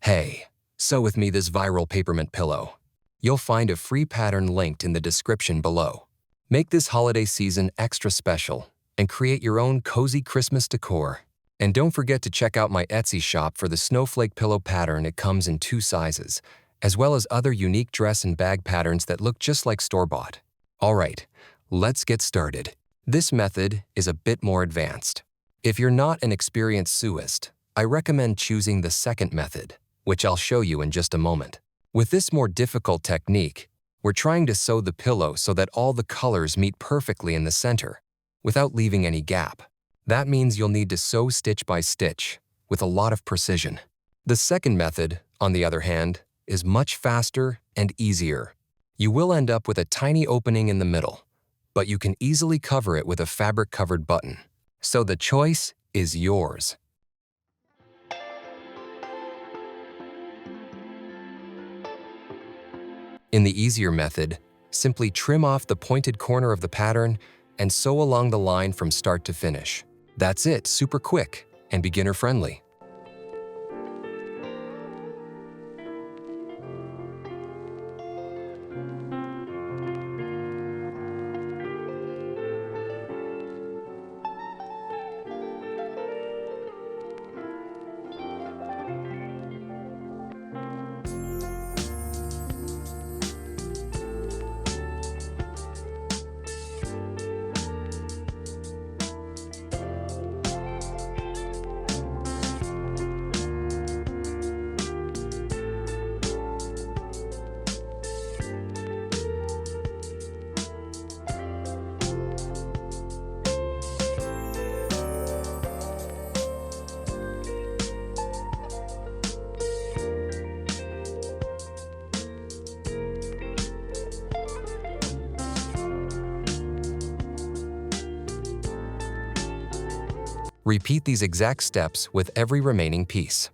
Hey, sew with me this viral peppermint pillow. You'll find a free pattern linked in the description below. Make this holiday season extra special and create your own cozy Christmas decor. And don't forget to check out my Etsy shop for the snowflake pillow pattern. It comes in 2 sizes, as well as other unique dress and bag patterns that look just like store-bought. Alright, let's get started. This method is a bit more advanced. If you're not an experienced sewist, I recommend choosing the second method, which I'll show you in just a moment. With this more difficult technique, we're trying to sew the pillow so that all the colors meet perfectly in the center, without leaving any gap. That means you'll need to sew stitch by stitch, with a lot of precision. The second method, on the other hand, is much faster and easier. You will end up with a tiny opening in the middle, but you can easily cover it with a fabric-covered button. So the choice is yours. In the easier method, simply trim off the pointed corner of the pattern and sew along the line from start to finish. That's it, super quick and beginner-friendly. Repeat these exact steps with every remaining piece.